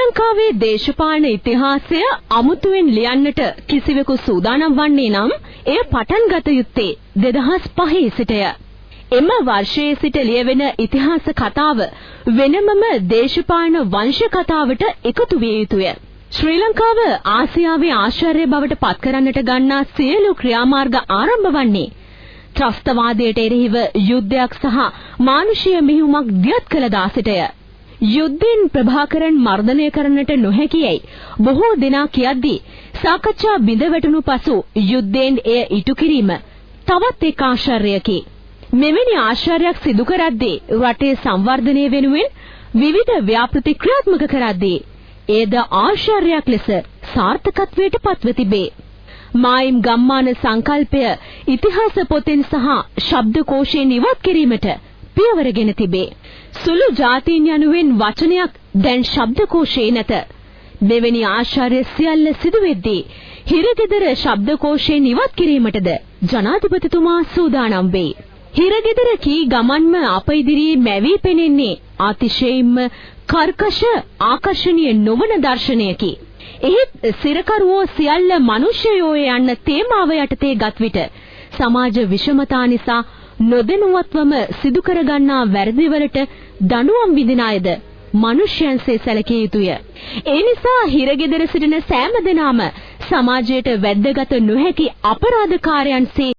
ලංකාවේ දේශපාලන ඉතිහාසය අමුතුවෙන් ලියන්නට කිසිවෙකු සූදානම් වන්නේ නම් එය පටන් ගත යුත්තේ 2005 සිටය. එම වර්ෂයේ සිට ලියවෙන ඉතිහාස කතාව වෙනමම දේශපාලන වංශ කතාවට එකතු විය යුතුය. ශ්‍රී ලංකාව ආසියාවේ ආශ්චර්ය බවට පත් කරන්නට ගන්නා සියලු ක්‍රියාමාර්ග ආරම්භ වන්නේ ත්‍රස්තවාදයට එරෙහිව යුද්ධයක් සහ මානුෂීය මෙහෙයුමක් දියත් කළ දාසිටය. යුද්ධෙන් ප්‍රභාකරන් මර්ධනය කරන්නට නොහැකියයි බොහෝ දෙනා කියද්දී සාකච්ඡා බිඳවැටුණු පසු යුද්ධෙන් එය ඉටු කිරීම තවත් එක් ආශ්චර්යයකි. මෙවැනි ආශ්චර්යයක් සිදු කරද්දී රටේ සංවර්ධනය වෙනුවෙන් විවිධ ව්‍යාපෘති ක්‍රියාත්මක කරද්දී එයද ආශ්චර්යයක් ලෙස සාර්ථකත්වයට පත්ව තිබේ. මායිම් ගම්මාන සංකල්පය ඉතිහාස පොතෙන් සහ ශබ්දකෝෂයෙන් ඉවත් කිරීමට පියවරගෙන තිබේ. සුළු ජාතීන් යනුවෙන් වචනයක් දැන් ශබ්දකෝෂයේ නැත. මෙවැනි ආශ්චර්ය සියල්ල සිදු වෙද්දී හිරගෙදර ශබ්දකෝෂයෙන් ඉවත් කිරීමටද ජනාධිපතිතුමා සූදානම් වෙයි. හිරගෙදර කී ගමන්ම අප ඉදිරියේ මැවී පෙනෙන්නේ අතිශයින්ම කර්කශ ආකර්ෂණීය නොවන දර්ශනයකි. එහෙත් සිරකරුවෝ සියල්ල මිනිසයෝ යන්න තේමාව යටතේ ගත් විට සමාජ විෂමතා නිසා නොදැනුවත්වම සිදු කරගන්නා වැරදිවලට දඬුවම් විඳින අයද මිනිසයන්සේ සැලකිය යුතුය. ඒ නිසා හිරගෙදර සිටින සෑම දෙනාම සමාජයට වැද්දගත නොහැකි අපරාධකාරයන්සේ